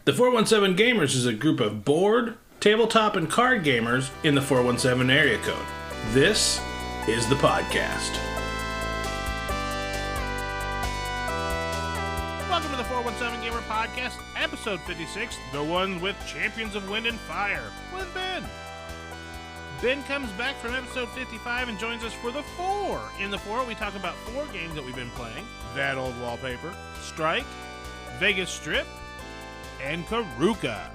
The 417Gamers is a group of board, tabletop, and card gamers in the 417 area code. This is the podcast. Welcome to the 417Gamer podcast, episode 56, the one with Champions of Wind and Fire, with Ben. Ben comes back from episode 55 and joins us for the 4. In the 4, we talk about 4 games that we've been playing. That Old Wallpaper, Strike, Vegas Strip, and Carrooka.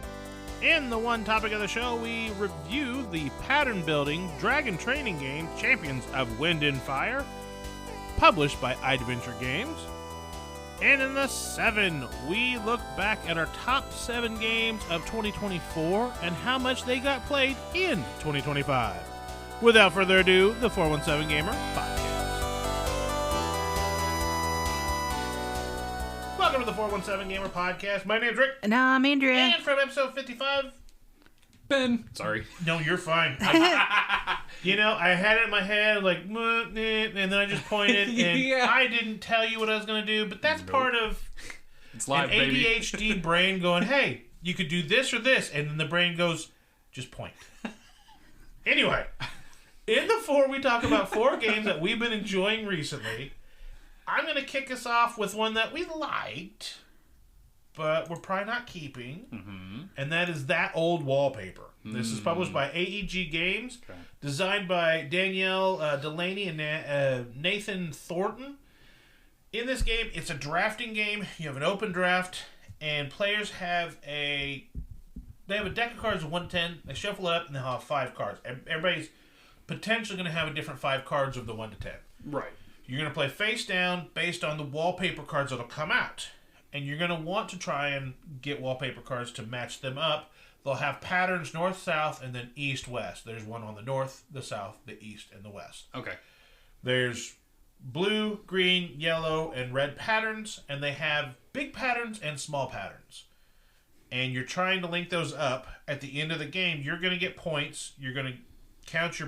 In the one topic of the show, we review the pattern-building dragon training game Champions of Wind and Fire, published by iDventure Games. And in the 7, we look back at our top 7 games of 2024 and how much they got played in 2025. Without further ado, the 417 Gamer podcast. Welcome to the 417 Gamer podcast. My name's Rick. And I'm Andrea. And from episode 55, Ben. Sorry. No, you're fine. I had it in my head, like, and then I just pointed, and Yeah. I didn't tell you what I was going to do, but that's part of It's live, an baby. ADHD brain going, hey, you could do this or this, and then the brain goes, just point. Anyway, in the 4, we talk about 4 games that we've been enjoying recently. I'm going to kick us off with one that we liked, but we're probably not keeping, and that is That Old Wallpaper. This is published by AEG Games, designed by Danielle Delaney and Nathan Thornton. In this game, it's a drafting game. You have an open draft, and players have a deck of cards of 1 to 10. They shuffle it up, and they'll have 5 cards. Everybody's potentially going to have a different 5 cards of the 1 to 10. Right. You're going to play face down based on the wallpaper cards that'll come out. And you're going to want to try and get wallpaper cards to match them up. They'll have patterns north-south and then east-west. There's one on the north, the south, the east, and the west. Okay. There's blue, green, yellow, and red patterns. And they have big patterns and small patterns. And you're trying to link those up. At the end of the game, you're going to get points. You're going to count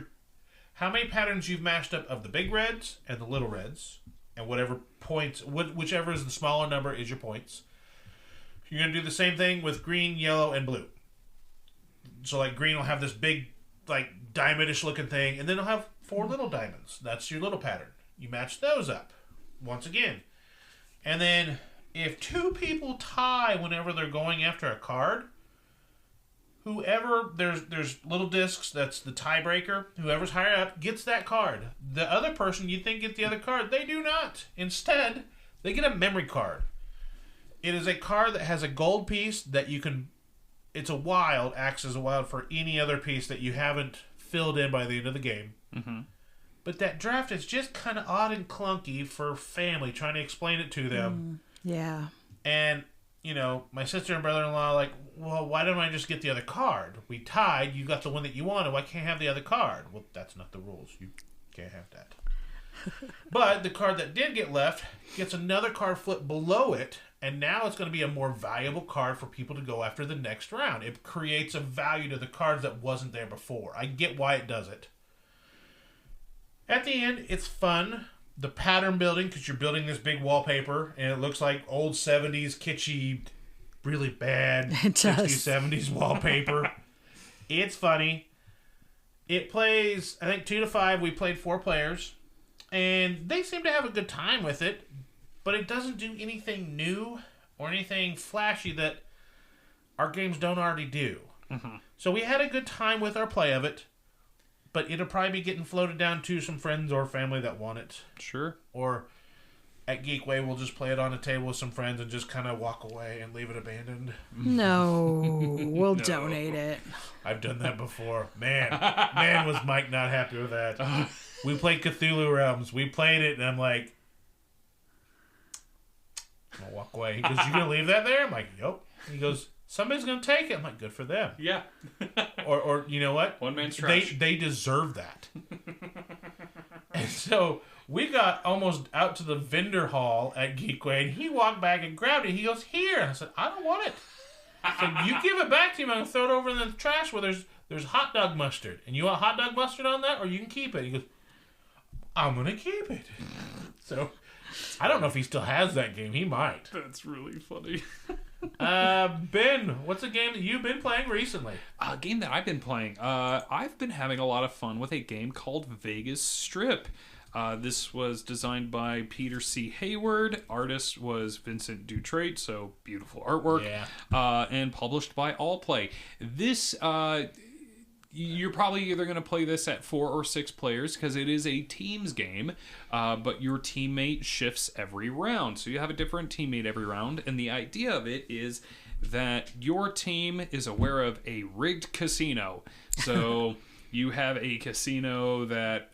how many patterns you've matched up of the big reds and the little reds. And whatever points, whichever is the smaller number is your points. You're going to do the same thing with green, yellow, and blue. So, like, green will have this big, like, diamondish looking thing, and then it'll have 4 little diamonds. That's your little pattern. You match those up once again. And then, if 2 people tie whenever they're going after a card, whoever, there's little discs, that's the tiebreaker. Whoever's higher up gets that card. The other person you think gets the other card, they do not. Instead, they get a memory card. It is a card that has a gold piece that you can, it's a wild, acts as a wild for any other piece that you haven't filled in by the end of the game. Mm-hmm. But that draft is just kind of odd and clunky for family, trying to explain it to them. Yeah. And, my sister and brother-in-law are like, well, why don't I just get the other card? We tied. You got the one that you wanted. Why can't I have the other card? Well, that's not the rules. You can't have that. But the card that did get left gets another card flipped below it, and now it's going to be a more valuable card for people to go after the next round. It creates a value to the cards that wasn't there before. I get why it does it. At the end, it's fun. The pattern building, because you're building this big wallpaper, and it looks like old 70s, kitschy, really bad 60s, 70s wallpaper. It's funny. It plays, I think, 2 to 5. We played 4 players, and they seem to have a good time with it, but it doesn't do anything new or anything flashy that our games don't already do. Mm-hmm. So we had a good time with our play of it. But it'll probably be getting floated down to some friends or family that want it. Sure. Or at Geekway, we'll just play it on a table with some friends and just kind of walk away and leave it abandoned. No, we'll donate it. I've done that before. Man, was Mike not happy with that. We played Cthulhu Realms. We played it, and I'm like, I'm going to walk away. He goes, you going to leave that there? I'm like, yep. He goes, somebody's going to take it. I'm like, good for them. Yeah. or you know what? One man's trash. They deserve that. And so we got almost out to the vendor hall at Geekway, and he walked back and grabbed it. He goes, here. And I said, I don't want it. I said, you give it back to him. I'm going to throw it over in the trash where there's hot dog mustard. And you want hot dog mustard on that, or you can keep it? He goes, I'm going to keep it. So I don't know if he still has that game. He might. That's really funny. Ben, what's a game that you've been playing recently? A game that I've been playing. I've been having a lot of fun with a game called Vegas Strip. This was designed by Peter C. Hayward. Artist was Vincent Dutrait, so beautiful artwork. Yeah. And published by Allplay. This, you're probably either going to play this at 4 or 6 players because it is a teams game, but your teammate shifts every round. So you have a different teammate every round, and the idea of it is that your team is aware of a rigged casino. So you have a casino that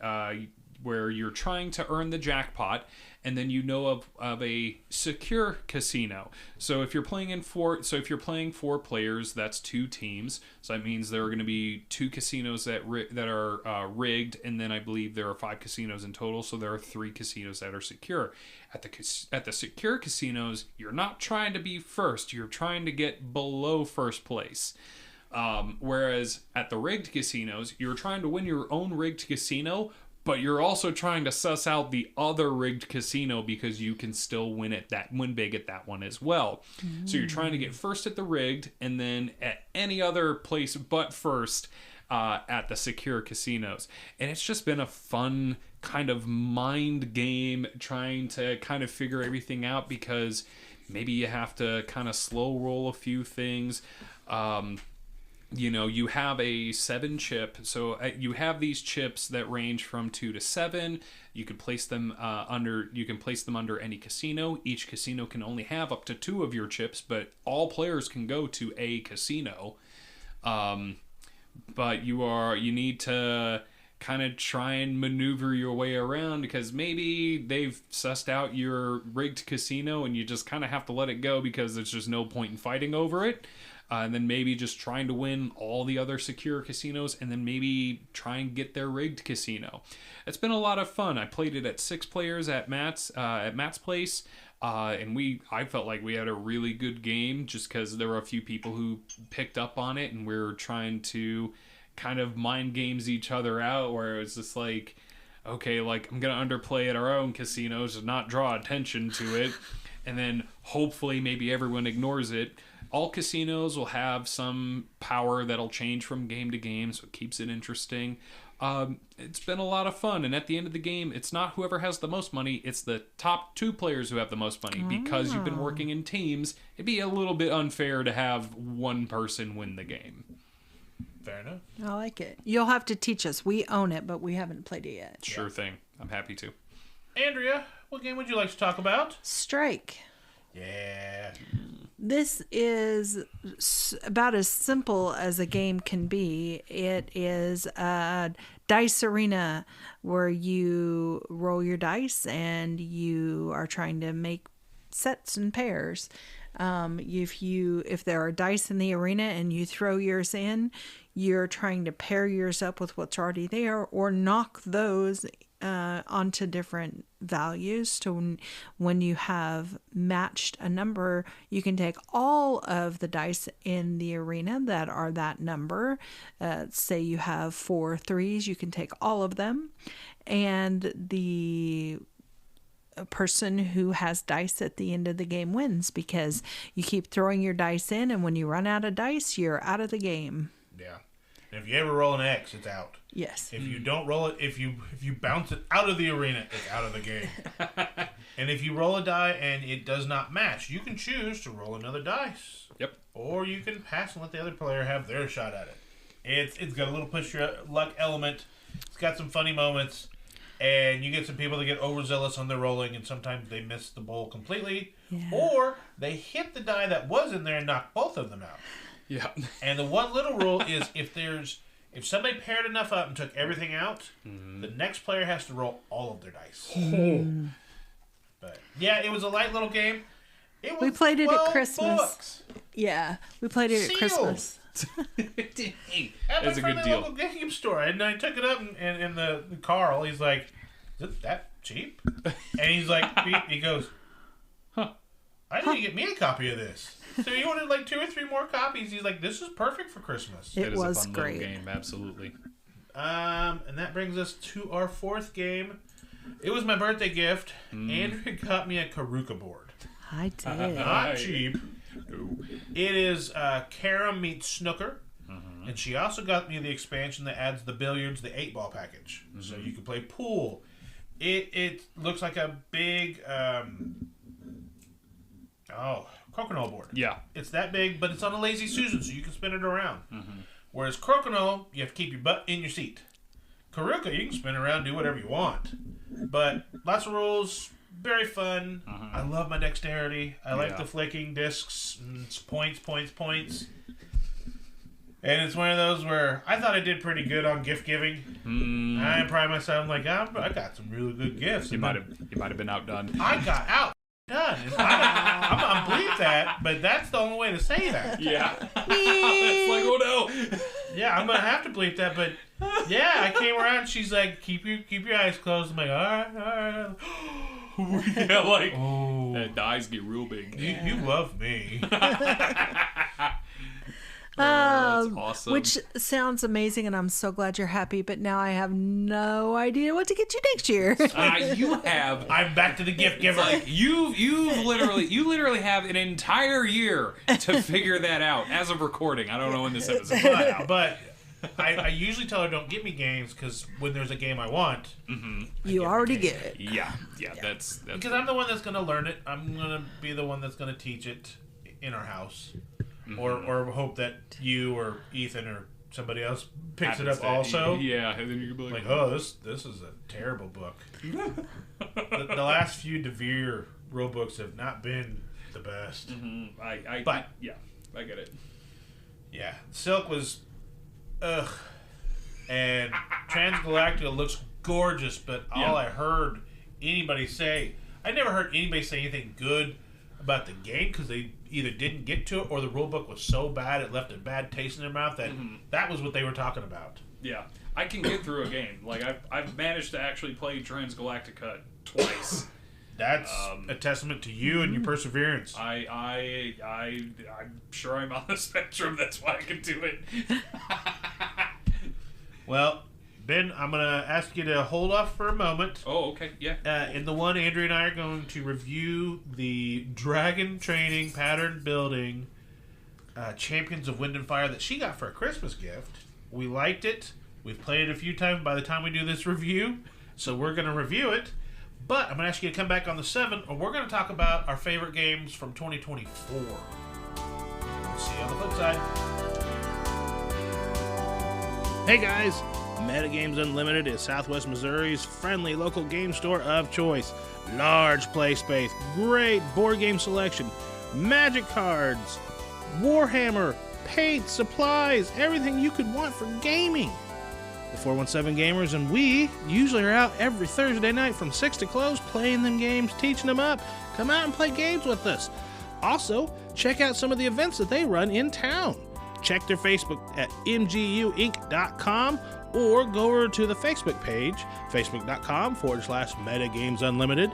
where you're trying to earn the jackpot, and then you know of a secure casino. So if you're playing if you're playing 4 players, that's 2 teams. So that means there are going to be 2 casinos that are rigged, and then I believe there are 5 casinos in total. So there are 3 casinos that are secure. At the secure casinos, you're not trying to be first. You're trying to get below first place. Whereas at the rigged casinos, you're trying to win your own rigged casino, but you're also trying to suss out the other rigged casino because you can still win big at that one as well. So you're trying to get first at the rigged, and then at any other place but first at the secure casinos. And it's just been a fun kind of mind game trying to kind of figure everything out, because maybe you have to kind of slow roll a few things. You have a 7 chip, so you have these chips that range from 2 to 7. You can place them under any casino. Each casino can only have up to 2 of your chips, but all players can go to a casino. But you need to kind of try and maneuver your way around, because maybe they've sussed out your rigged casino and you just kind of have to let it go because there's just no point in fighting over it. And then maybe just trying to win all the other secure casinos, and then maybe try and get their rigged casino. It's been a lot of fun. I played it at 6 players at Matt's place, and I felt like we had a really good game just because there were a few people who picked up on it, and we were trying to kind of mind games each other out, where it was just like, okay, like I'm gonna underplay at our own casinos and not draw attention to it, and then hopefully maybe everyone ignores it. All casinos will have some power that'll change from game to game, so it keeps it interesting. It's been a lot of fun, and at the end of the game, it's not whoever has the most money, it's the top 2 players who have the most money. Because you've been working in teams, it'd be a little bit unfair to have one person win the game. Fair enough. I like it. You'll have to teach us. We own it, but we haven't played it yet. Sure thing. I'm happy to. Andrea, what game would you like to talk about? Strike. Yeah. This is about as simple as a game can be. It is a dice arena where you roll your dice and you are trying to make sets and pairs. If there are dice in the arena and you throw yours in, you're trying to pair yours up with what's already there, or knock those onto different values. So when you have matched a number, you can take all of the dice in the arena that are that number. Say you have 4 3s, you can take all of them, and the person who has dice at the end of the game wins, because you keep throwing your dice in, and when you run out of dice, you're out of the game. Yeah. And if you ever roll an X, it's out. Yes. If you don't roll it, if you bounce it out of the arena, it's out of the game. And if you roll a die and it does not match, you can choose to roll another dice. Yep. Or you can pass and let the other player have their shot at it. It's got a little push your luck element. It's got some funny moments. And you get some people that get overzealous on their rolling, and sometimes they miss the bowl completely. Yeah. Or they hit the die that was in there and knock both of them out. Yeah. And the one little rule is if somebody paired enough up and took everything out, the next player has to roll all of their dice. But yeah, it was a light little game. We played it at Christmas. Books. Yeah, we played it at Christmas. At That's a good deal. Local game store, and I took it up, and the Carl, he's like, "Is it that cheap?" And he's like, he goes, "Huh? I need to get me a copy of this." So he ordered like 2 or 3 more copies. He's like, "This is perfect for Christmas." It was a fun great. little game, absolutely. And that brings us to our 4th game. It was my birthday gift. Andrew got me a Carrooka board. I did. Not cheap. It is Carom meets Snooker. And she also got me the expansion that adds the billiards, the 8-ball package. So you can play pool. It looks like a big crokinole board. Yeah. It's that big, but it's on a Lazy Susan, so you can spin it around. Whereas crokinole, you have to keep your butt in your seat. Carrooka, you can spin around, do whatever you want. But lots of rules, very fun. I love my dexterity. I like the flicking discs, and it's points. And it's one of those where I thought I did pretty good on gift giving. I pride myself. I'm like, I got some really good gifts. You might have been outdone. I got outdone. I'm gonna bleep that, but that's the only way to say that. Yeah. It's like, oh no. Yeah, I'm gonna have to bleep that, but yeah, I came around. She's like, keep your eyes closed. I'm like, all right. Yeah, like the eyes get real big. You love me. That's awesome. Which sounds amazing, and I'm so glad you're happy. But now I have no idea what to get you next year. You have. I'm back to the gift giver. Like you literally have an entire year to figure that out as of recording. I don't know when this episode is out. But I usually tell her don't get me games because when there's a game I want, you already get it. Yeah. That's because I'm the one that's going to learn it. I'm going to be the one that's going to teach it in our house. Or hope that you or Ethan or somebody else picks it up also. Yeah, and then you can be like, oh, this is a terrible book. the last few DeVere rule books have not been the best. I get it. Yeah, Silk was, and Transgalactica looks gorgeous, but all I heard anybody say, I never heard anybody say anything good about the game because they either didn't get to it or the rule book was so bad it left a bad taste in their mouth that that was what they were talking about. Yeah, I can get through a game. Like I've managed to actually play Transgalactica twice. That's a testament to you and your perseverance. I'm sure I'm on the spectrum. That's why I can do it. Well, Ben, I'm going to ask you to hold off for a moment. Oh, okay, yeah. In the one, Andrea and I are going to review the Dragon Training Pattern Building Champions of Wind and Fire that she got for a Christmas gift. We liked it. We've played it a few times by the time we do this review, so we're going to review it. But I'm going to ask you to come back on the 7th, and we're going to talk about our favorite games from 2024. We'll see you on the flip side. Hey, guys. Metagames Unlimited is Southwest Missouri's friendly local game store of choice. Large play space, great board game selection, magic cards, Warhammer, paint, supplies, everything you could want for gaming. The 417 Gamers and we usually are out every Thursday night from 6 to close playing them games, teaching them up. Come out and play games with us. Also, check out some of the events that they run in town. Check their Facebook at mguinc.com or go over to the Facebook page, facebook.com/MetaGamesUnlimited,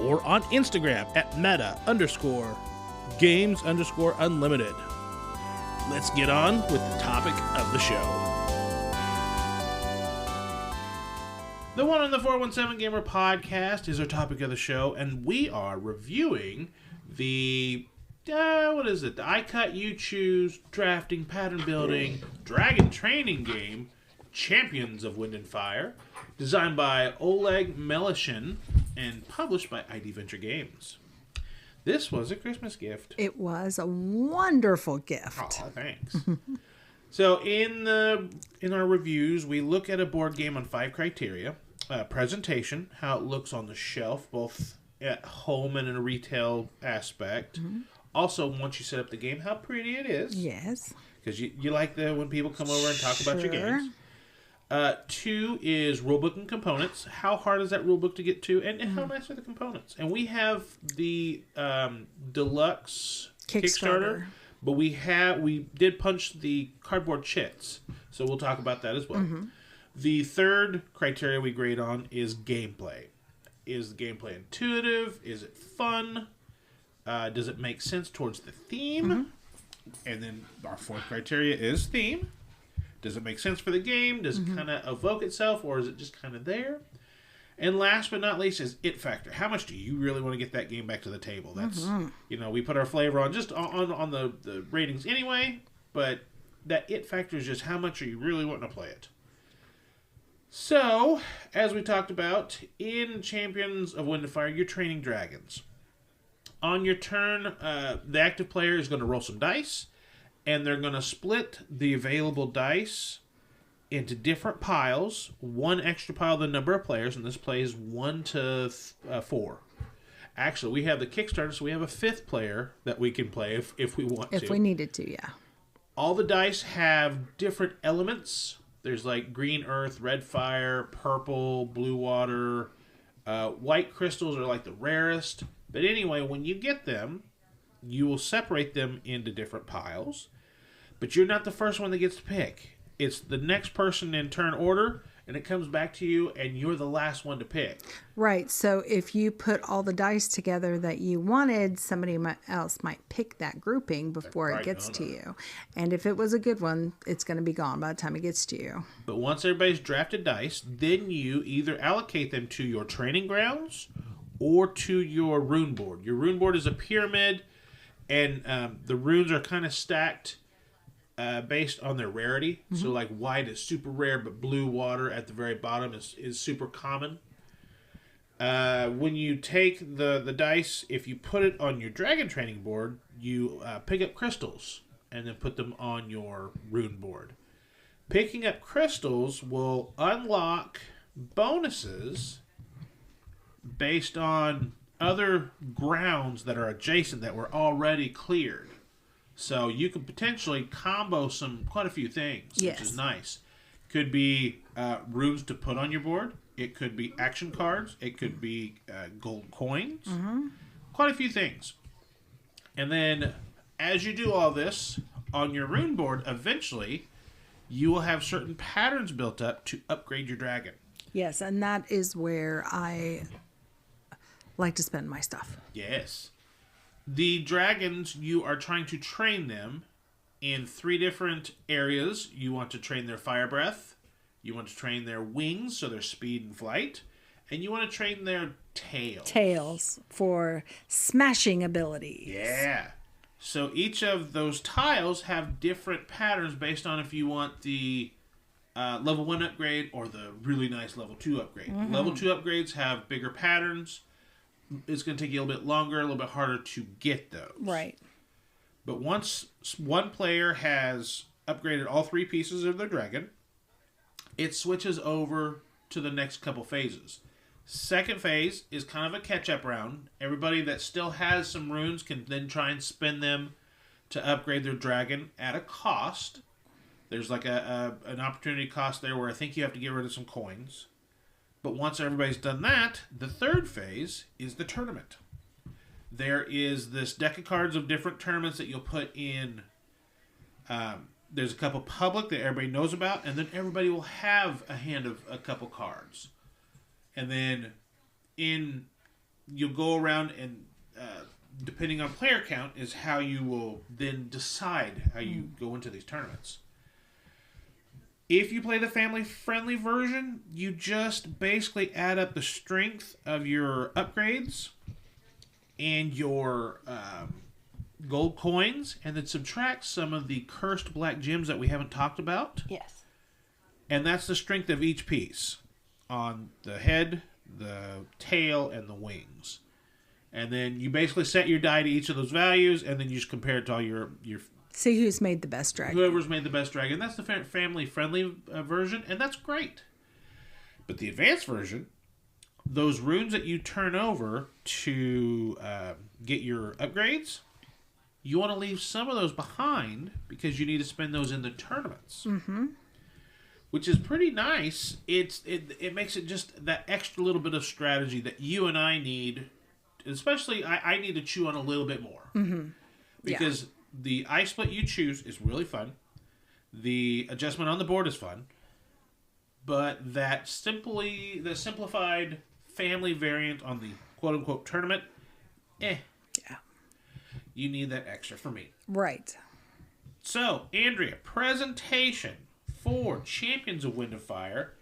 or on Instagram at meta_games_unlimited. Let's get on with the topic of the show. The One on the 417 Gamer podcast is our topic of the show, and we are reviewing the the I Cut, You Choose, drafting, pattern building, dragon training game, Champions of Wind and Fire, designed by Oleg Meleshin and published by iDventure Games. This was a Christmas gift. It was a wonderful gift. Oh, thanks. So in our reviews, we look at a board game on 5 criteria. Presentation, how it looks on the shelf, both at home and in a retail aspect. Also, once you set up the game, how pretty it is. Yes. Because you like when people come over and talk about your games. 2 is rulebook and components. How hard is that rulebook to get to, and how nice are the components? And we have the deluxe Kickstarter, but we did punch the cardboard chits, so we'll talk about that as well. The third criteria we grade on is gameplay. Is the gameplay intuitive? Is it fun? Does it make sense towards the theme? And then our fourth criteria is theme. Does it make sense for the game? Does it kind of evoke itself, or is it just kind of there? And last but not least is it factor. How much do you really want to get that game back to the table? That's we put our flavor on just on the ratings anyway, but that it factor is just how much are you really wanting to play it. So, as we talked about, in Champions of Wind and Fire, you're training dragons. On your turn, the active player is going to roll some dice, and they're going to split the available dice into different piles, one extra pile the number of players, and this plays 1 to 4. Actually, we have the Kickstarter, so we have a 5th player that we can play if we want to. If we needed to, yeah. All the dice have different elements. There's like green earth, red fire, purple, blue water. White crystals are like the rarest. But anyway, when you get them, you will separate them into different piles. But you're not the first one that gets to pick. It's the next person in turn order, and it comes back to you, and you're the last one to pick. Right. So if you put all the dice together that you wanted, somebody else might pick that grouping before it gets to you. And if it was a good one, it's going to be gone by the time it gets to you. But once everybody's drafted dice, then you either allocate them to your training grounds or to your rune board. Your rune board is a pyramid, and the runes are kind of stacked based on their rarity. Mm-hmm. So like white is super rare, but blue water at the very bottom is super common. When you take the dice, if you put it on your dragon training board, you pick up crystals and then put them on your rune board. Picking up crystals will unlock bonuses based on other grounds that are adjacent that were already cleared. So you could potentially combo quite a few things, yes, which is nice. Could be runes to put on your board. It could be action cards. It could be gold coins. Mm-hmm. Quite a few things. And then as you do all this on your rune board, eventually you will have certain patterns built up to upgrade your dragon. Yes, and that is where I like to spend my stuff. Yes. The dragons, you are trying to train them in 3 different areas. You want to train their fire breath. You want to train their wings, so their speed and flight. And you want to train their tails. Tails for smashing abilities. Yeah. So each of those tiles have different patterns based on if you want the level 1 upgrade or the really nice level 2 upgrade. Mm-hmm. Level 2 upgrades have bigger patterns. It's going to take you a little bit longer, a little bit harder to get those. Right. But once one player has upgraded all 3 pieces of their dragon, it switches over to the next couple phases. Second phase is kind of a catch-up round. Everybody that still has some runes can then try and spend them to upgrade their dragon at a cost. There's like an opportunity cost there where I think you have to get rid of some coins. But once everybody's done that, the third phase is the tournament. There is this deck of cards of different tournaments that you'll put in. There's a couple public that everybody knows about, and then everybody will have a hand of a couple cards. And then you'll go around and depending on player count is how you will then decide how you go into these tournaments. If you play the family-friendly version, you just basically add up the strength of your upgrades and your gold coins, and then subtract some of the cursed black gems that we haven't talked about. Yes. And that's the strength of each piece on the head, the tail, and the wings. And then you basically set your die to each of those values, and then you just compare it to all your see who's made the best dragon. Whoever's made the best dragon. That's the family-friendly version, and that's great. But the advanced version, those runes that you turn over to get your upgrades, you want to leave some of those behind because you need to spend those in the tournaments. Mm-hmm. Which is pretty nice. It makes it just that extra little bit of strategy that you and I need, especially I need to chew on a little bit more. Mm-hmm. Because the ice split you choose is really fun. The adjustment on the board is fun. But the simplified family variant on the quote-unquote tournament, Yeah. You need that extra for me. Right. So, Andrea, presentation for Champions of Wind and Fire.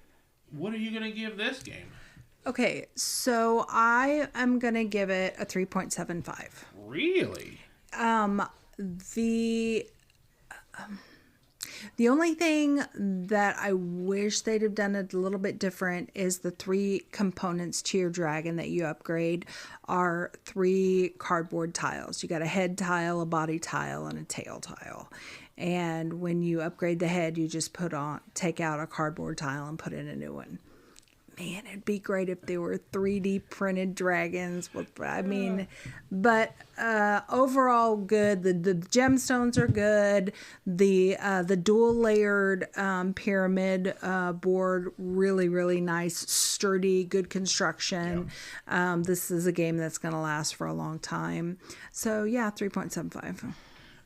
What are you going to give this game? Okay, so I am going to give it a 3.75. Really? The only thing that I wish they'd have done a little bit different is the 3 components to your dragon that you upgrade are 3 cardboard tiles. You got a head tile, a body tile, and a tail tile. And when you upgrade the head, you just take out a cardboard tile and put in a new one. Man, it'd be great if they were 3D printed dragons. But overall good. The gemstones are good. The dual layered pyramid board, really, really nice, sturdy, good construction. Yeah. This is a game that's going to last for a long time. So yeah, 3.75.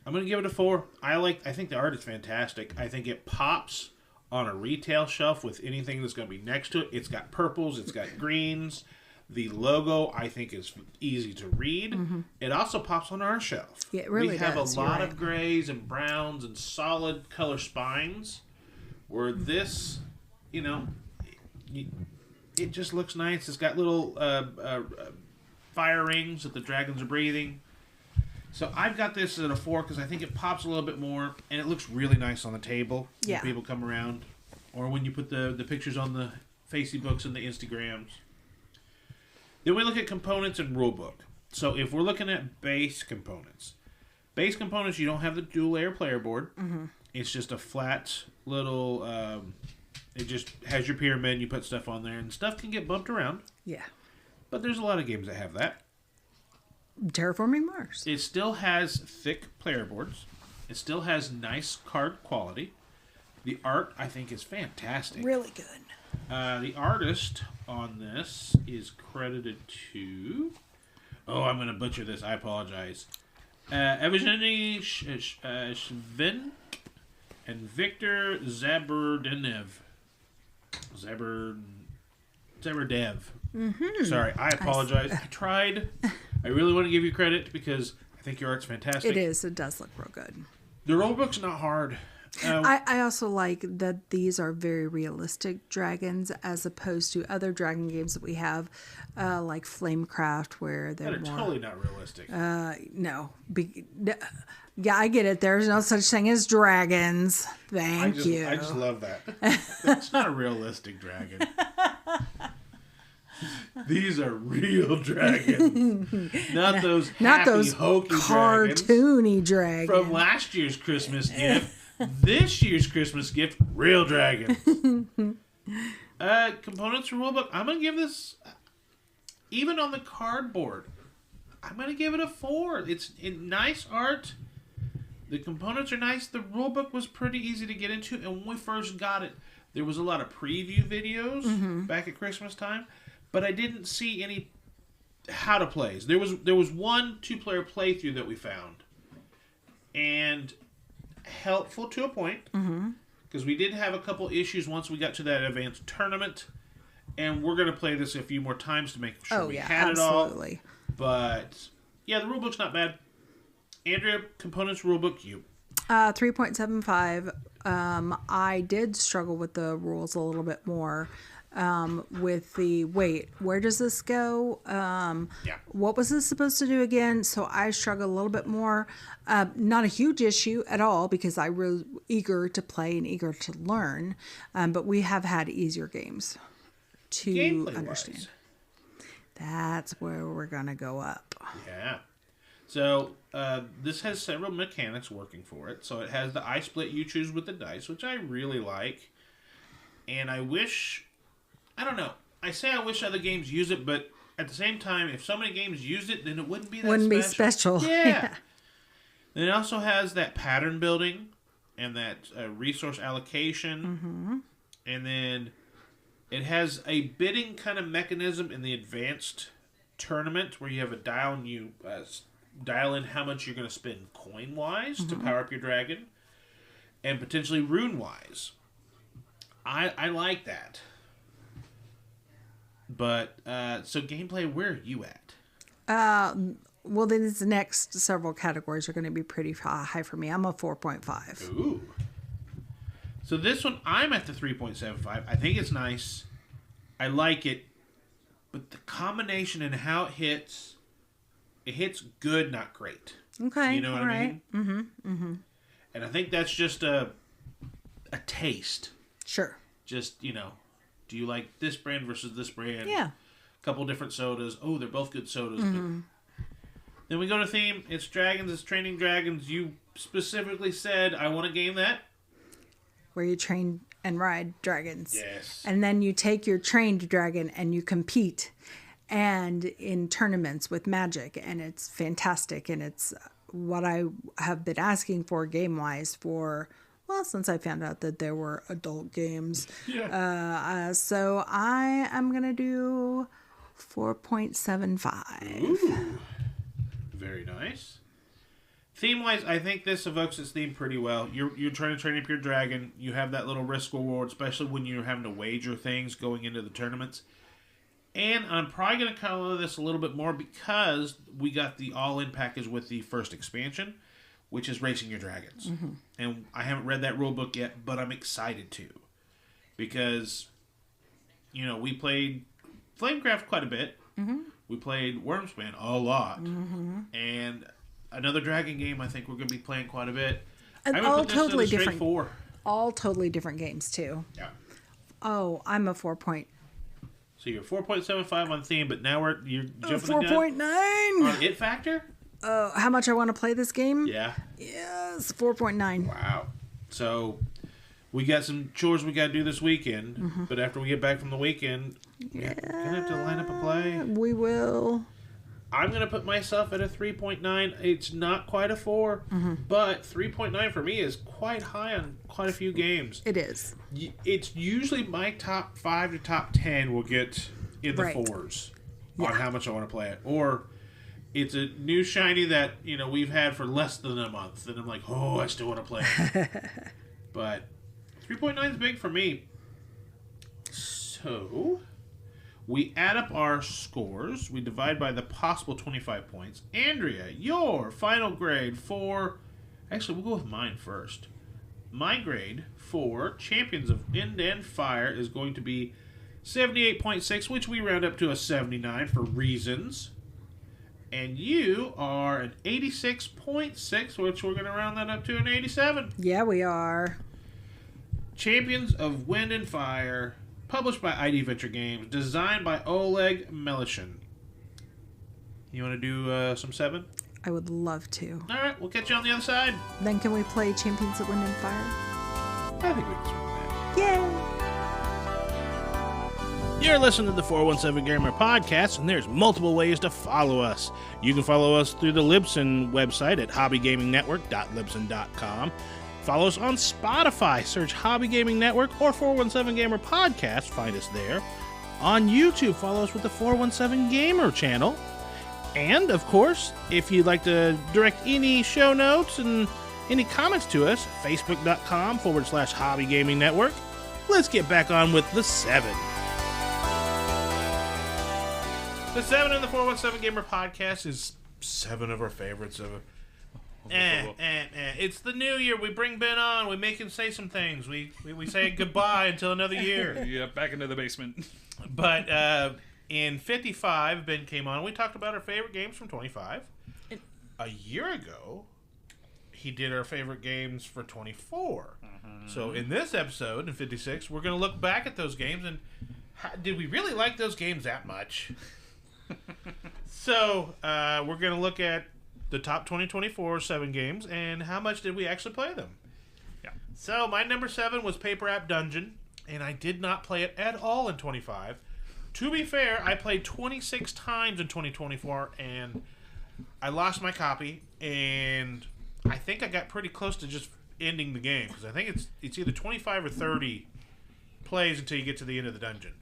I'm going to give it a 4. I think the art is fantastic. I think it pops on a retail shelf with anything that's going to be next to it. It's got purples, it's got greens. The logo, I think, is easy to read. Mm-hmm. It also pops on our shelf. Yeah, it really we have does. A lot of grays and browns and solid color spines, where this, it just looks nice. It's got little fire rings that the dragons are breathing. So I've got this at a 4 because I think it pops a little bit more, and it looks really nice on the table when people come around, or when you put the pictures on the Facebooks and the Instagrams. Then we look at components and rulebook. So if we're looking at base components, you don't have the dual layer player board. Mm-hmm. It's just a flat little. It just has your pyramid, and you put stuff on there, and stuff can get bumped around. Yeah, but there's a lot of games that have that. Terraforming Mars. It still has thick player boards. It still has nice card quality. The art, I think, is fantastic. Really good. The artist on this is credited to... Oh, I'm going to butcher this. I apologize. Evgeny Shvenk and Victor Zaburdaev. Zaburdaev. Mm-hmm. Sorry, I apologize. I tried. I really want to give you credit because I think your art's fantastic. It is. It does look real good. The rulebook's not hard. I also like that these are very realistic dragons as opposed to other dragon games that we have, like Flamecraft, where they're more... totally not realistic. No. Yeah, I get it. There's no such thing as dragons. Thank you. I just love that. That's not a realistic dragon. These are real dragons. Not those hokey cartoony dragons. From last year's Christmas gift. This year's Christmas gift, real dragons. Components for rulebook. I'm going to give this, even on the cardboard, I'm going to give it a 4. It's nice art. The components are nice. The rulebook was pretty easy to get into. And when we first got it, there was a lot of preview videos back at Christmas time. But I didn't see any how to plays. There was one 2-player playthrough that we found. And helpful to a point. Because we did have a couple issues once we got to that advanced tournament. And we're going to play this a few more times to make sure we had absolutely. It all. But, yeah, the rulebook's not bad. Andrea, components rulebook, you. 3.75. I did struggle with the rules a little bit more. With the where does this go? What was this supposed to do again? So I struggled a little bit more. Not a huge issue at all because I was eager to play and eager to learn. But we have had easier games to Gameplay understand. Wise. That's where we're gonna go up. Yeah. So this has several mechanics working for it. So it has the eye split you choose with the dice, which I really like. And I wish... I don't know. I say I wish other games use it, but at the same time, if so many games used it, then it wouldn't be that be special. Yeah. Then it also has that pattern building and that resource allocation. And then it has a bidding kind of mechanism in the advanced tournament where you have a dial and you dial in how much you're going to spend coin-wise to power up your dragon and potentially rune-wise. I like that. But, so gameplay, where are you at? Well, these next several categories are going to be pretty high for me. I'm a 4.5. Ooh. So this one, I'm at the 3.75. I think it's nice. I like it. but the combination and how it hits good, not great. Okay. You know what I mean? Mm-hmm. Mm-hmm. And I think that's just a taste. Sure. Just, do you like this brand versus this brand? Yeah. A couple different sodas. Oh, they're both good sodas. Mm-hmm. Then we go to theme. It's dragons. It's training dragons. You specifically said, I want a game that... Where you train and ride dragons. Yes. And then you take your trained dragon and you compete and in tournaments with magic. And it's fantastic. And it's what I have been asking for game-wise for... Well, since I found out that there were adult games. Yeah. So I am going to do 4.75. Ooh. Very nice. Theme-wise, I think this evokes its theme pretty well. You're trying to train up your dragon. You have that little risk reward, especially when you're having to wager things going into the tournaments. And I'm probably going to color this a little bit more because we got the all-in package with the first expansion, which is Racing Your Dragons. Mm-hmm. And I haven't read that rule book yet, but I'm excited to. Because, we played Flamecraft quite a bit. Mm-hmm. We played Wormspan a lot. Mm-hmm. And another dragon game I think we're going to be playing quite a bit. And I would all put this totally in a straight different. 4. All totally different games, too. Yeah. Oh, I'm a 4 point. So you're 4.75 on theme, but now you're jumping 4.9. on it factor? How much I want to play this game? Yeah. Yes, 4.9. Wow. So we got some chores we got to do this weekend, Mm-hmm. but after we get back from the weekend, we're going to have to line up a play. We will. I'm going to put myself at a 3.9. It's not quite a 4, but 3.9 for me is quite high on quite a few games. It is. It's usually my top 5 to top 10 will get in the 4s on how much I want to play it. Or it's a new shiny that, we've had for less than a month, and I'm like, oh, I still want to play it. But 3.9 is big for me. So we add up our scores. We divide by the possible 25 points. Andrea, your final grade for... Actually, we'll go with mine first. My grade for Champions of Wind and Fire is going to be 78.6, which we round up to a 79 for reasons. And you are an 86.6, which we're going to round that up to an 87. Yeah, we are. Champions of Wind and Fire, published by iDventure Games, designed by Oleg Meleshin. You want to do some 7? I would love to. All right, we'll catch you on the other side. Then can we play Champions of Wind and Fire? I think we can swing that. Yay! You're listening to the 417Gamer podcast, and there's multiple ways to follow us. You can follow us through the Libsyn website at hobbygamingnetwork.libsyn.com. Follow us on Spotify. Search Hobby Gaming Network or 417Gamer Podcast. Find us there. On YouTube, follow us with the 417Gamer channel. And, of course, if you'd like to direct any show notes and any comments to us, facebook.com/Hobby Gaming Network. Let's get back on with the 7. The 7 in the 417Gamer podcast is 7 of our favorites of It's the new year. We bring Ben on. We make him say some things. We say goodbye until another year. Yeah, back into the basement. But in 55, Ben came on. We talked about our favorite games from 25. A year ago, he did our favorite games for 24. So in this episode, in 56, we're going to look back at those games and did we really like those games that much? So we're going to look at the top 2024 7 games and how much did we actually play them. Yeah. So my number 7 was Paper App Dungeon, and I did not play it at all in 25. To be fair, I played 26 times in 2024, and I lost my copy, and I think I got pretty close to just ending the game, because I think it's either 25 or 30 plays until you get to the end of the dungeon.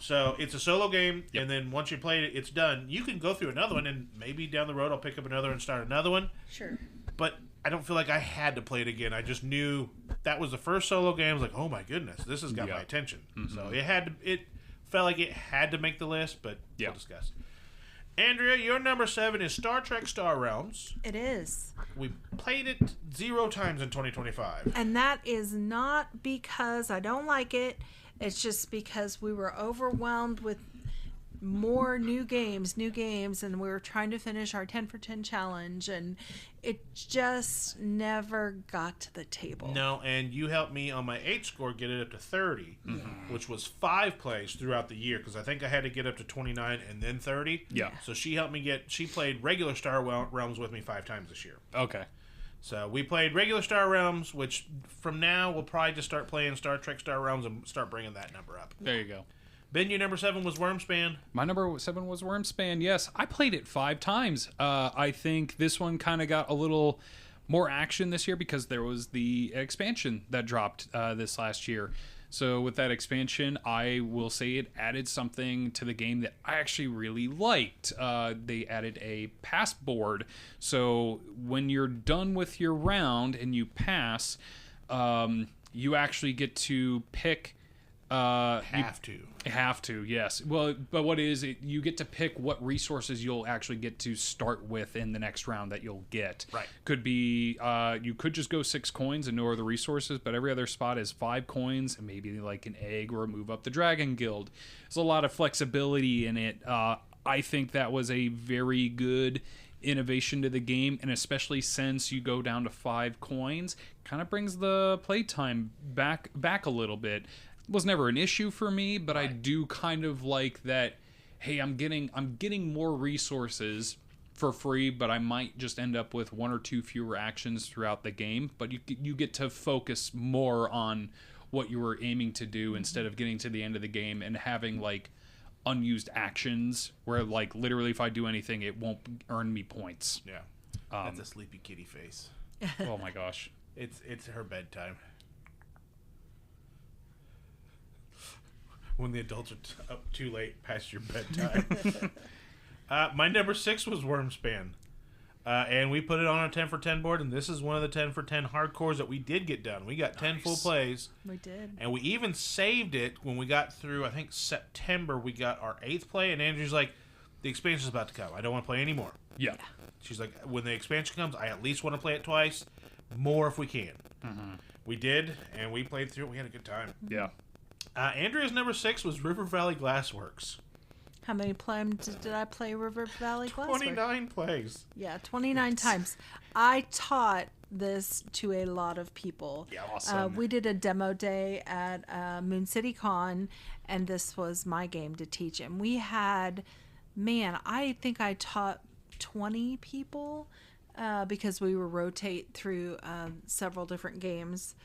So it's a solo game, and then once you play it, it's done. You can go through another one, and maybe down the road I'll pick up another and start another one. Sure. But I don't feel like I had to play it again. I just knew that was the first solo game. I was like, oh my goodness, this has got my attention. So it felt like it had to make the list, but we'll discuss. Andrea, your number 7 is Star Trek Star Realms. It is. We played it 0 times in 2025. And that is not because I don't like it. It's just because we were overwhelmed with more new games, and we were trying to finish our 10 for 10 challenge, and it just never got to the table. No, and you helped me on my 8 score get it up to 30, which was 5 plays throughout the year, because I think I had to get up to 29 and then 30. Yeah. So she helped me she played regular Star Realms with me 5 times this year. Okay. So we played regular Star Realms, which from now we'll probably just start playing Star Trek Star Realms and start bringing that number up. There you go. Ben, your number 7 was Wormspan. My number 7 was Wormspan. Yes, I played it 5 times. I think this one kind of got a little more action this year because there was the expansion that dropped this last year. So with that expansion, I will say it added something to the game that I actually really liked. They added a pass board. So when you're done with your round and you pass, you actually get to pick... Have to, yes. Well, but what is it? You get to pick what resources you'll actually get to start with in the next round that you'll get. Right. Could be, you could just go 6 coins and no other resources, but every other spot is 5 coins and maybe like an egg or move up the Dragon Guild. There's a lot of flexibility in it. I think that was a very good innovation to the game, and especially since you go down to 5 coins, kind of brings the playtime back a little bit. Was never an issue for me, but I do kind of like that. Hey, I'm getting more resources for free, but I might just end up with 1 or 2 fewer actions throughout the game. But you get to focus more on what you were aiming to do instead of getting to the end of the game and having like unused actions where like literally if I do anything, it won't earn me points. Yeah, that's a sleepy kitty face. Oh my gosh, it's her bedtime. When the adults are up too late past your bedtime. My number 6 was Wormspan. And we put it on a 10 for 10 board, and this is one of the 10 for 10 hardcores that we did get done. We got 10 full plays. We did. And we even saved it when we got through, I think, September. We got our 8th play, and Andrew's like, the expansion's about to come. I don't want to play anymore. yeah. She's like, when the expansion comes, I at least want to play it twice. More if we can. Mm-hmm. We did, and we played through it. We had a good time. Yeah. Andrea's number 6 was River Valley Glassworks. How many times did I play River Valley Glassworks? 29 plays. Yeah, 29 times. I taught this to a lot of people. Yeah, awesome. We did a demo day at Moon City Con, and this was my game to teach. And we had, I think I taught 20 people because we would rotate through several different games.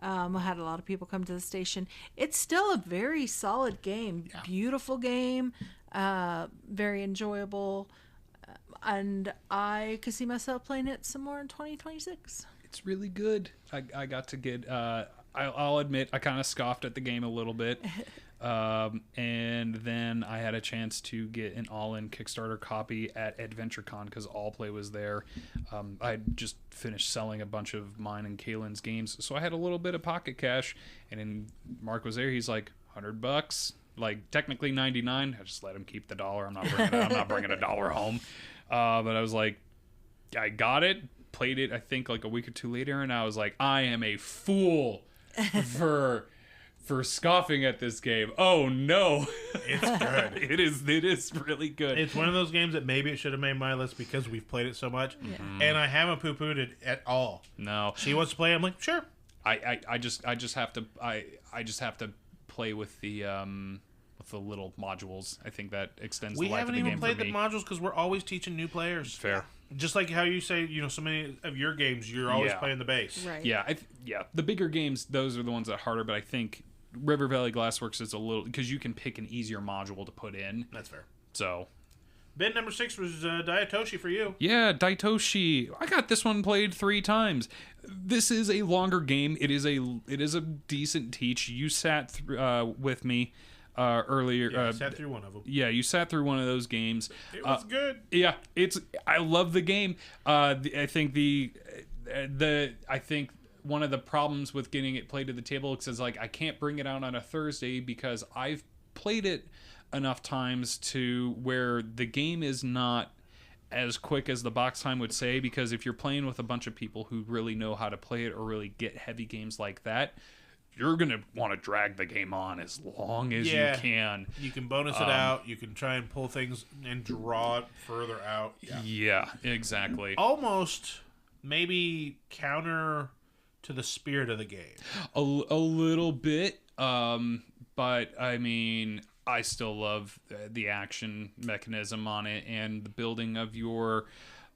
I had a lot of people come to the station. It's still a very solid game. Yeah. Beautiful game. Very enjoyable. And I could see myself playing it some more in 2026. It's really good. I got to get... I'll admit, I kind of scoffed at the game a little bit. And then I had a chance to get an all-in Kickstarter copy at AdventureCon because Allplay was there. I just finished selling a bunch of mine and Kaylin's games, so I had a little bit of pocket cash. And then Mark was there. He's like, $100, like technically $99. I just let him keep the $1. I'm not bringing $1 home. But I was like, I got it, played it. I think like a week or 2 later, and I was like, I am a fool for scoffing at this game. Oh no. It's good. It is really good. It's one of those games that maybe it should have made my list because we've played it so much. Yeah. And I haven't poo-pooed it at all. No. She wants to play, I'm like, sure. I just have to play with the little modules. I think that extends the life of the game. We haven't even played the modules because we're always teaching new players. Fair. Just like how you say, so many of your games, you're always playing the base. Right. Yeah, the bigger games, those are the ones that are harder, but I think River Valley Glassworks is a little... because you can pick an easier module to put in. That's fair. So... Ben, number 6 was Daitoshi for you. Yeah, Daitoshi. I got this one played 3 times. This is a longer game. It is a decent teach. You sat with me earlier. Yeah, I sat through one of them. Yeah, you sat through one of those games. It was good. Yeah, I love the game. I think one of the problems with getting it played to the table is like I can't bring it out on a Thursday because I've played it enough times to where the game is not as quick as the box time would say, because if you're playing with a bunch of people who really know how to play it or really get heavy games like that, you're going to want to drag the game on as long as you can. You can bonus it out. You can try and pull things and draw it further out. Yeah, exactly. Almost maybe counter to the spirit of the game. A little bit, but I mean, I still love the action mechanism on it and the building of your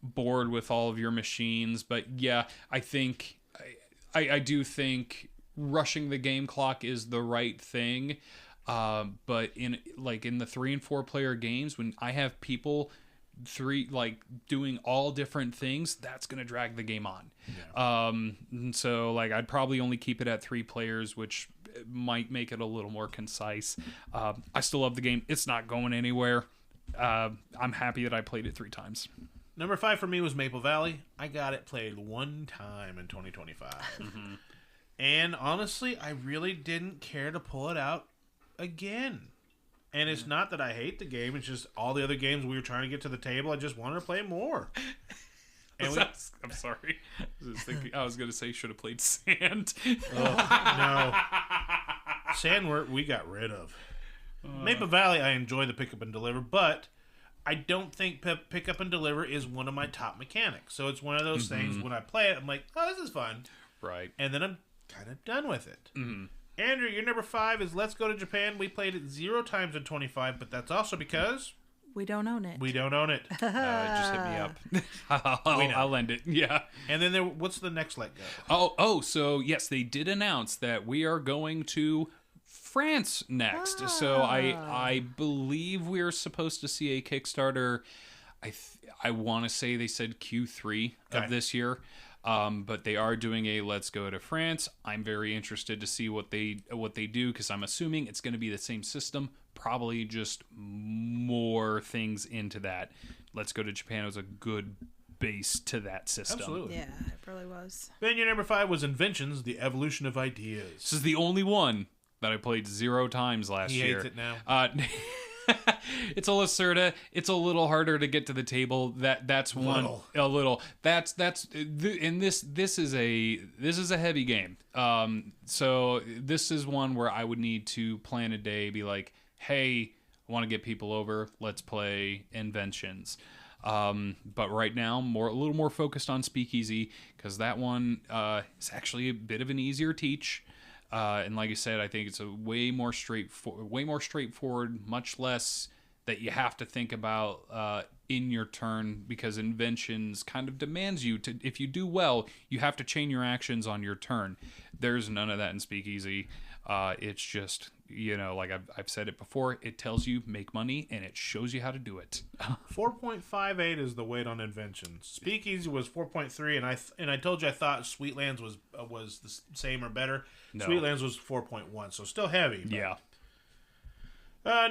board with all of your machines. But yeah, I think I do think rushing the game clock is the right thing. But in the 3 and 4 player games, when I have people doing all different things, that's gonna drag the game on. And so I'd probably only keep it at 3 players, which might make it a little more concise. I still love the game. It's not going anywhere. I'm happy that I played it 3 times. Number 5 for me was Maple Valley. I got it played 1 time in 2025. And honestly, I really didn't care to pull it out again. And it's not that I hate the game. It's just all the other games we were trying to get to the table, I just wanted to play more. And I'm sorry. I was going to say should have played Sand. No. Sand we got rid of. Maple Valley, I enjoy the pick up and deliver, but I don't think pick up and deliver is one of my top mechanics. So it's one of those things, when I play it, I'm like, oh, this is fun. Right. And then I'm kind of done with it. Andrew, your number 5 is Let's Go to Japan. We played it 0 times in 25, but that's also because we don't own it. We don't own it. Just hit me up. I'll lend it. Yeah. And then what's the next Let Go? So yes, they did announce that we are going to France next. So I believe we're supposed to see a Kickstarter. I want to say they said Q3 of this year. But they are doing a Let's Go to France. I'm very interested to see what they do, because I'm assuming it's going to be the same system, probably just more things into that. Let's Go to Japan was a good base to that system. Absolutely. Yeah, it really was. Then your number 5 was Inventions, The Evolution of Ideas. This is the only one that I played 0 times last year. He hates it now. It's a Lacerda. It's a little harder to get to the table. That's one a little. This is a heavy game. So this is one where I would need to plan a day, be like, hey, I want to get people over. Let's play Inventions. But right now, a little more focused on Speakeasy, because that one is actually a bit of an easier teach. And like I said, I think it's a way more straightforward, much less that you have to think about in your turn, because Inventions kind of demands you to, if you do well, you have to chain your actions on your turn. There's none of that in Speakeasy. It's just, like I've said it before, it tells you make money and it shows you how to do it. 4.58 is the weight on Inventions. Speakeasy was 4.3, and I told you I thought Sweetlands was the same or better. No. Sweetlands was 4.1, so still heavy. But. Yeah.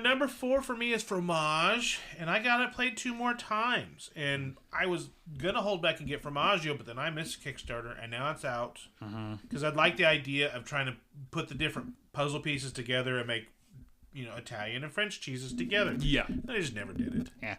Number 4 for me is Fromage, and I got it played 2 more times. And I was going to hold back and get Fromaggio, but then I missed Kickstarter, and now it's out. Because I'd like the idea of trying to put the different puzzle pieces together and make, Italian and French cheeses together. Yeah. I just never did it. Yeah.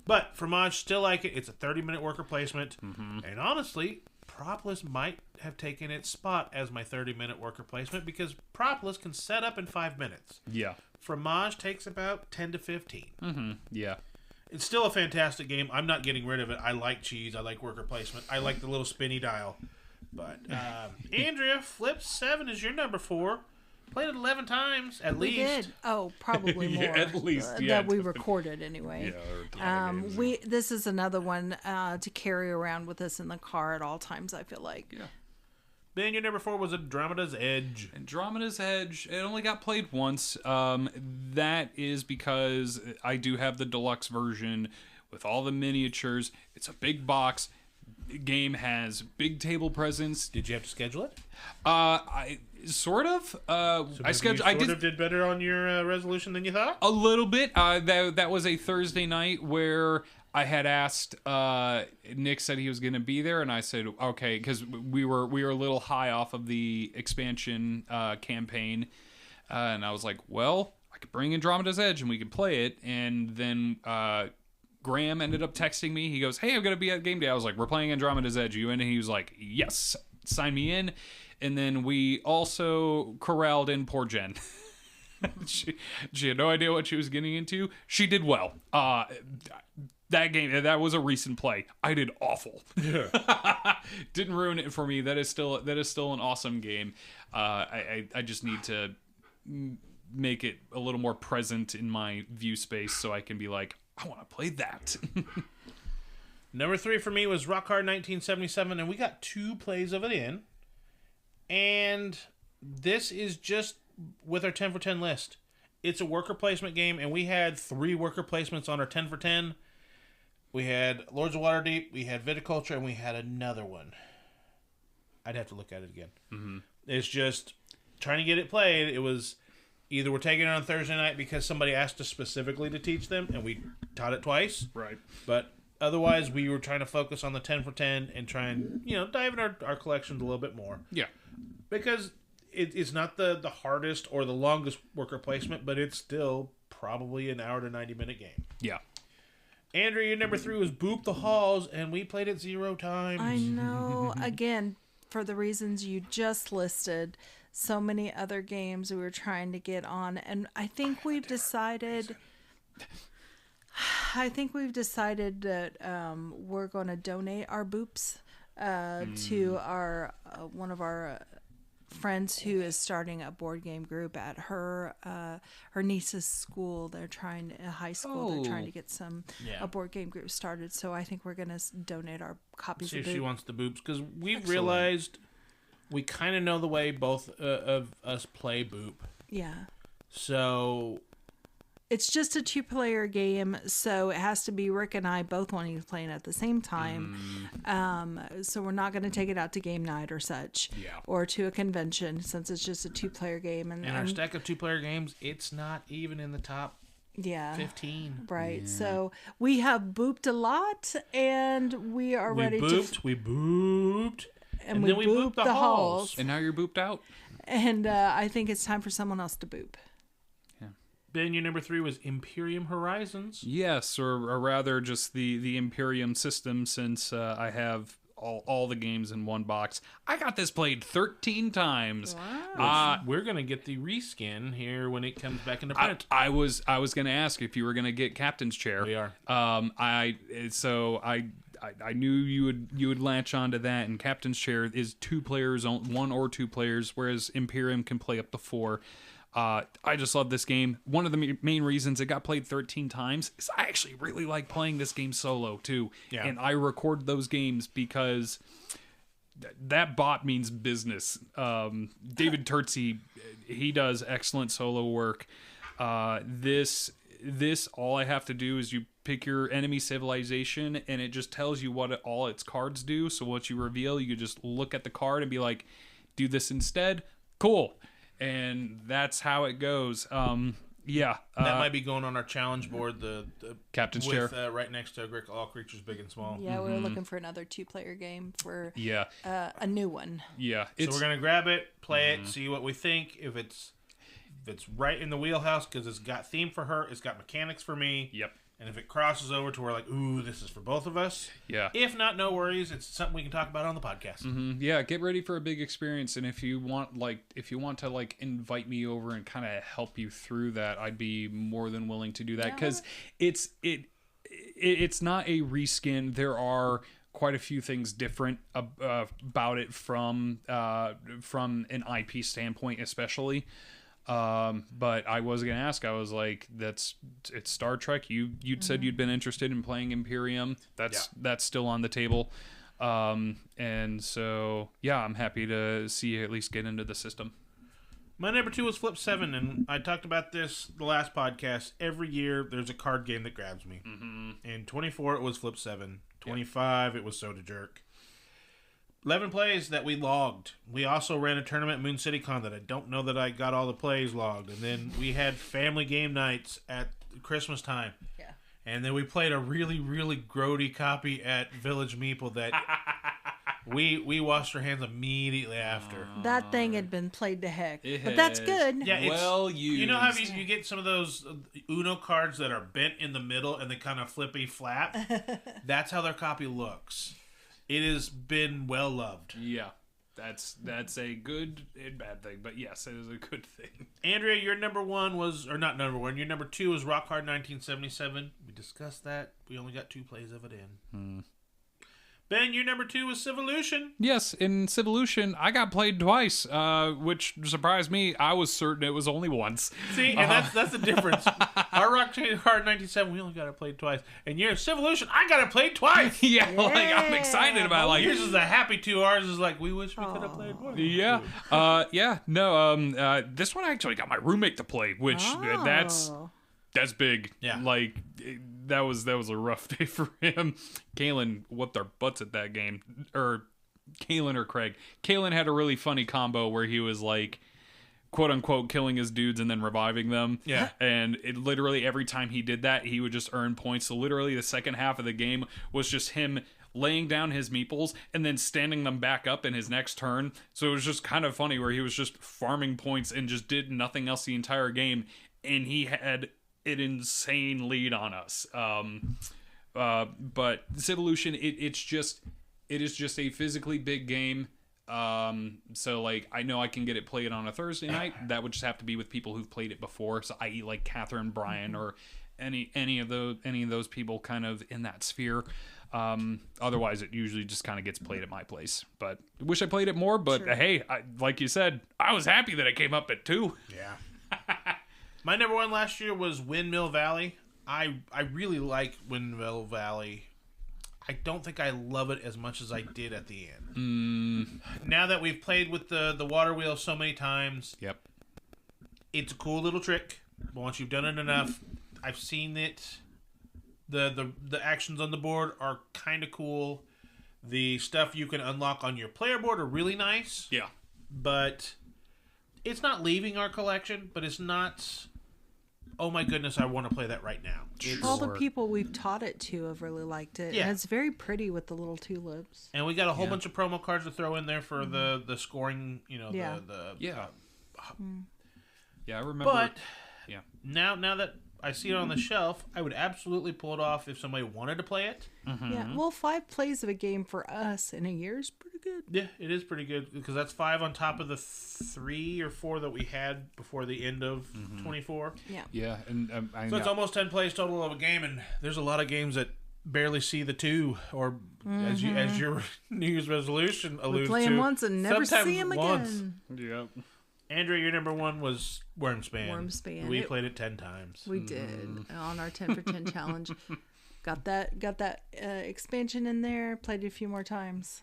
But Fromage, still like it. It's a 30-minute worker placement. And honestly, Propolis might have taken its spot as my 30-minute worker placement, because Propolis can set up in 5 minutes. Yeah. Fromage takes about 10 to 15. Yeah. It's still a fantastic game. I'm not getting rid of it. I like cheese. I like worker placement. I like the little spinny dial. But, Andrea, Flip 7 is your number 4. Played it 11 times, at least. We did. Oh, probably more. At least, that we recorded anyway. Yeah. This is another one to carry around with us in the car at all times, I feel like. Yeah. Then your number 4 was Andromeda's Edge. Andromeda's Edge. It only got played once. That is because I do have the deluxe version with all the miniatures. It's a big box. The game has big table presence. Did you have to schedule it? I sort of. I scheduled. I did better on your resolution than you thought. A little bit. That was a Thursday night where I had asked. Nick said he was going to be there, and I said okay, because we were a little high off of the expansion campaign, and I was like, well, I could bring Andromeda's Edge and we could play it, and then. Graham ended up texting me. He goes, hey, I'm going to be at game day. I was like, we're playing Andromeda's Edge. You in? And he was like, yes. sign me in. And then we also corralled in poor Jen. She had no idea what she was getting into. She did well. That game, that was a recent play. I did awful. Yeah. Didn't ruin it for me. That is still an awesome game. I just need to make it a little more present in my view space so I can be like, I want to play that. Number 3 for me was Rock Hard 1977, and we got 2 plays of it in. And this is just with our 10 for 10 list. It's a worker placement game, and we had 3 worker placements on our 10 for 10. We had Lords of Waterdeep, we had Viticulture, and we had another one. I'd have to look at it again. Mm-hmm. It's just trying to get it played. It was either we're taking it on Thursday night because somebody asked us specifically to teach them, and we taught it twice. Right. But otherwise, we were trying to focus on the 10 for 10 and try and, dive in our collections a little bit more. Yeah. Because it's not the hardest or the longest worker placement, but it's still probably an hour to 90-minute game. Yeah. Andrew, your number 3 was Boop the Halls, and we played it 0 times. I know. Again, for the reasons you just listed, so many other games we were trying to get on, and I think we've decided that we're going to donate our boops to our one of our friends who is starting a board game group at her niece's school. They're trying high school. They're trying to get a board game group started. So I think we're gonna donate our copies. See of if she Boop. wants the boops, because we've realized we kind of know the way both of us play Boop. Yeah. So it's just a 2-player game, so it has to be Rick and I both wanting to play it at the same time. So we're not going to take it out to game night or such, or to a convention, since it's just a 2-player game. And our stack of 2-player games, it's not even in the top 15. Right. Yeah. So we have booped a lot, and we are ready to... We booped. And then we booped the halls. And now you're booped out. And I think it's time for someone else to boop. Ben, your number 3 was Imperium Horizons. Yes, or rather just the Imperium system, since I have all the games in one box. I got this played 13 times. Wow. We're going to get the reskin here when it comes back into print. I was going to ask if you were going to get Captain's Chair. We are. I knew you would latch onto that, and Captain's Chair is 2 players, 1 or 2 players, whereas Imperium can play up to 4. I just love this game. One of the main reasons it got played 13 times is I actually really like playing this game solo too. Yeah. And I record those games because that bot means business. David Terzi, he does excellent solo work. This all I have to do is you pick your enemy civilization, and it just tells you what all its cards do. So what you reveal, you just look at the card and be like, do this instead. Cool. And that's how it goes. That might be going on our challenge board, the Captain's Chair, right next to All Creatures Big and Small. Yeah, we were looking for another 2-player game for a new one. Yeah, so we're gonna grab it, play it, see what we think. If it's right in the wheelhouse, because it's got theme for her, it's got mechanics for me. Yep. And if it crosses over to where like, ooh, this is for both of us. Yeah. If not, no worries. It's something we can talk about on the podcast. Mm-hmm. Yeah. Get ready for a big experience. And if you want to invite me over and kind of help you through that, I'd be more than willing to do that. Cause it's not a reskin. There are quite a few things different about it from an IP standpoint, especially. But I was gonna ask. I was like, it's Star Trek. You'd said you'd been interested in playing Imperium. That's still on the table. And so I'm happy to see you at least get into the system. My number 2 was Flip 7, and I talked about this the last podcast. Every year there's a card game that grabs me. In 24 it was Flip 7. 25 it was Soda Jerk. 11 plays that we logged. We also ran a tournament at Moon City Con that I don't know that I got all the plays logged. And then we had family game nights at Christmas time. Yeah. And then we played a really, really grody copy at Village Meeple that we washed our hands immediately after. That thing had been played to heck. But that's good. Yeah, well used. You know how you get some of those Uno cards that are bent in the middle and they kind of flippy flap? That's how their copy looks. It has been well loved. Yeah. That's a good and bad thing, but yes, it is a good thing. Andrea, your number one was, or not number one, your number two was Rock Hard 1977. We discussed that. We only got 2 plays of it in. Ben, your number two was Civolution. Yes, in Civolution, I got played twice, which surprised me. I was certain it was only once. See, and that's the difference. Our Rock Hard 97, we only got it played twice. And your Civolution, I got it played twice. Yeah, like I'm excited about like yours is a happy 2. Ours is like, we wish we could have played more. Yeah. This one I actually got my roommate to play, which that's big. Yeah. Like that was a rough day for him. Kalen whooped our butts at that game. Or Kalen or Craig. Kalen had a really funny combo where he was like, quote unquote, killing his dudes and then reviving them. Yeah. And it literally every time he did that, he would just earn points. So literally the second half of the game was just him laying down his meeples and then standing them back up in his next turn. So it was just kind of funny where he was just farming points and just did nothing else the entire game. And he had an insane lead on us. But Civolution, it is just a physically big game. So like I know I can get it played on a Thursday night. That would just have to be with people who've played it before. So i.e. like Catherine, Brian, or any of those people kind of in that sphere. Otherwise it usually just kind of gets played at my place. But I wish I played it more, but hey, like you said, I was happy that it came up at 2. Yeah. My number one last year was Windmill Valley. I really like Windmill Valley. I don't think I love it as much as I did at the end. Now that we've played with the water wheel so many times, Yep. it's a cool little trick. But once you've done it enough, I've seen it. The actions on the board are kind of cool. The stuff you can unlock on your player board are really nice. Yeah. But it's not leaving our collection, but it's not, oh my goodness, I want to play that right now. All the people we've taught it to have really liked it. Yeah. And it's very pretty with the little tulips. And we got a whole bunch of promo cards to throw in there for the scoring, Yeah. Yeah, I remember. But yeah. now that I see it on the shelf, I would absolutely pull it off if somebody wanted to play it. Yeah, well, 5 plays of a game for us in a year is pretty good. Yeah, it is pretty good because that's 5 on top of the 3 or 4 that we had before the end of 24. Yeah. Yeah, and I So it's almost 10 plays total of a game, and there's a lot of games that barely see the 2 or as your New Year's resolution alludes Play to. them once and never sometimes see them once. again. Yep. Andrea, your number one was Wormspan. Wormspan. We played it 10 times. We did on our 10 for 10 challenge. Got that expansion in there. Played it a few more times.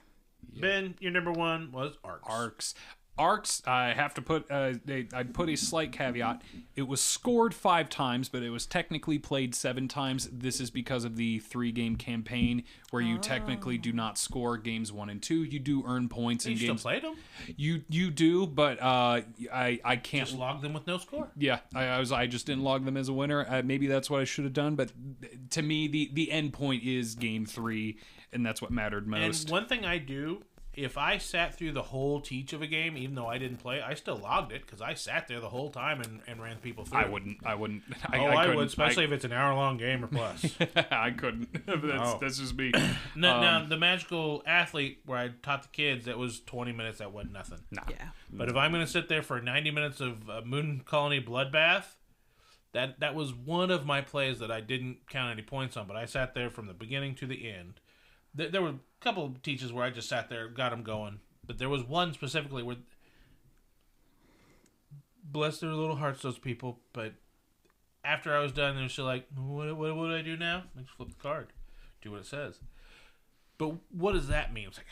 Ben, your number one was Arcs. Arcs, I have to put I'd put a slight caveat. It was scored 5 times, but it was technically played 7 times. This is because of the 3-game campaign where you technically do not score games 1 and 2. You do earn points in You games. still played them? You do, but I can't Just log them with no score. Yeah, I just didn't log them as a winner. Maybe that's what I should have done, but to me the end point is game 3, and that's what mattered most. And one thing I do, if I sat through the whole teach of a game, even though I didn't play, I still logged it because I sat there the whole time and ran people through. I wouldn't. I couldn't, would, especially if it's an hour-long game or plus. I couldn't. That's just me. Now, the Magical Athlete, where I taught the kids, that was 20 minutes. That wasn't nothing. Nah. Yeah. But if I'm going to sit there for 90 minutes of Moon Colony Bloodbath, that was one of my plays that I didn't count any points on, but I sat there from the beginning to the end. There were a couple of teaches where I just sat there, got them going. But there was one specifically where, bless their little hearts, those people. But after I was done, they're still like, what do I do now? I just flip the card. Do what it says. But what does that mean? I was like,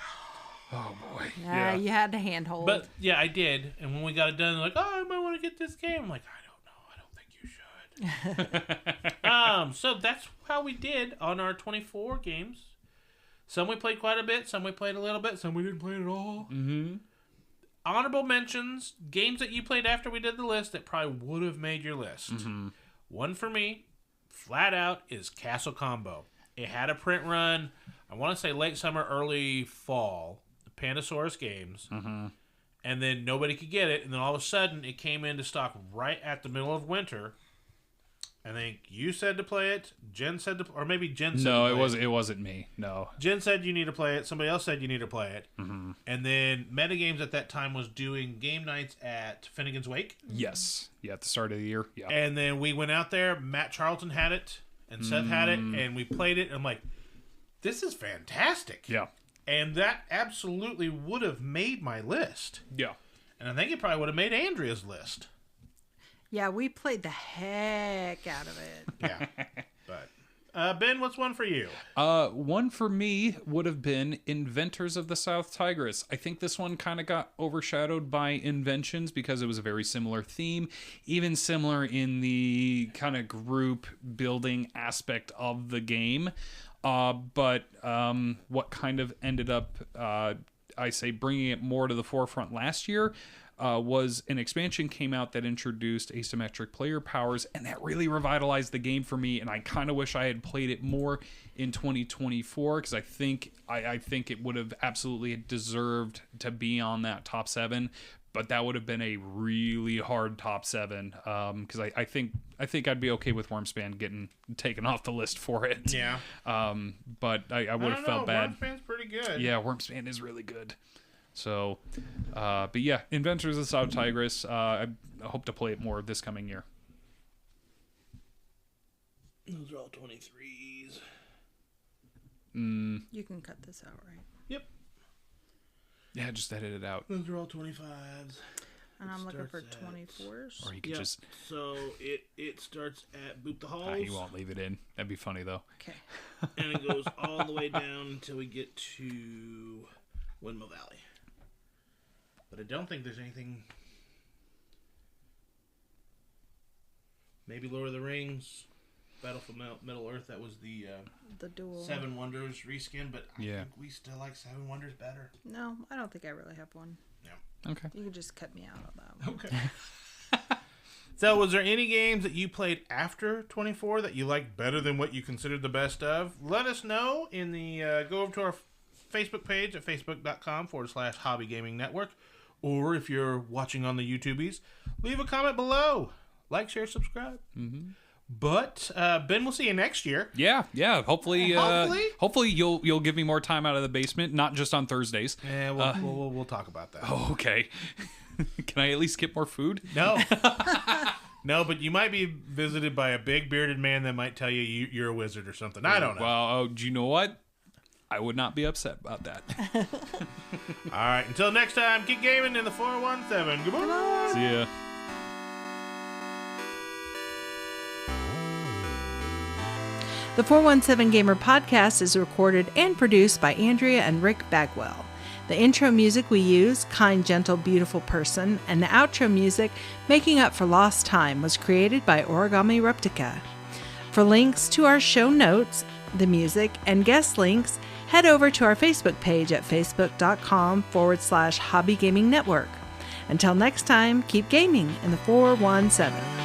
Oh boy. Yeah, you had to handhold. But yeah, I did. And when we got it done, they're like, oh, I might want to get this game. I'm like, I don't know. I don't think you should. So that's how we did on our 24 games. Some we played quite a bit, some we played a little bit, some we didn't play at all. Mm-hmm. Honorable mentions, games that you played after we did the list that probably would have made your list. Mm-hmm. One for me, flat out, is Castle Combo. It had a print run, I want to say late summer, early fall, the Pandasaurus games. Mm-hmm. And then nobody could get it, and then all of a sudden it came into stock right at the middle of winter. I think you said to play it. Jen said to, or maybe Jen said No, to play it wasn't me. No. Jen said you need to play it. Somebody else said you need to play it. Mm-hmm. And then Metagames at that time was doing game nights at Finnegan's Wake. Yes. Yeah, at the start of the year. Yeah. And then we went out there. Matt Charlton had it, and Seth had it, and we played it. And I'm like, this is fantastic. Yeah. And that absolutely would have made my list. Yeah. And I think it probably would have made Andrea's list. Yeah, we played the heck out of it. Yeah. But Ben, what's one for you? One for me would have been Inventors of the South Tigris. I think this one kind of got overshadowed by Inventions because it was a very similar theme, even similar in the kind of group building aspect of the game. But what kind of ended up, I say, bringing it more to the forefront last year was an expansion came out that introduced asymmetric player powers, and that really revitalized the game for me. And I kind of wish I had played it more in 2024 because I think it would have absolutely deserved to be on that top 7. But that would have been a really hard top 7 because I think I'd be okay with Wormspan getting taken off the list for it. Yeah. But I would have felt bad. Wormspan's pretty good. Yeah, Wormspan is really good. So, but yeah, Inventors of the South Tigris. I hope to play it more this coming year. Those are all 23s. You can cut this out, right? Yep. Yeah, just edit it out. Those are all 25s. And I'm looking for 24s. Or you could just... So it starts at Boot the Halls. You won't leave it in. That'd be funny, though. Okay. And it goes all the way down until we get to Windmill Valley. But I don't think there's anything... Maybe Lord of the Rings, Battle for Middle Earth. That was the dual Seven Wonders reskin, but I Yeah. think we still like Seven Wonders better. No, I don't think I really have one. Yeah. Okay. You can just cut me out of that one. Okay. So, was there any games that you played after 24 that you liked better than what you considered the best of? Let us know in the go over to our Facebook page at facebook.com/Hobby Gaming Network, or if you're watching on the YouTubies, leave a comment below. Like, share, subscribe. Mm-hmm. But Ben, we'll see you next year. Yeah. Hopefully you'll give me more time out of the basement, not just on Thursdays. Yeah, we'll talk about that. Oh, okay. Can I at least get more food? No. No, but you might be visited by a big bearded man that might tell you you're a wizard or something. I don't know. Well, do you know what? I would not be upset about that. All right. Until next time, keep gaming in the 417. Goodbye. See ya. The 417 Gamer podcast is recorded and produced by Andrea and Rick Bagwell. The intro music we use, Kind, Gentle, Beautiful Person, and the outro music, Making Up for Lost Time, was created by Origami Reptica. For links to our show notes, the music, and guest links, head over to our Facebook page at facebook.com/Hobby Gaming Network. Until next time, keep gaming in the 417.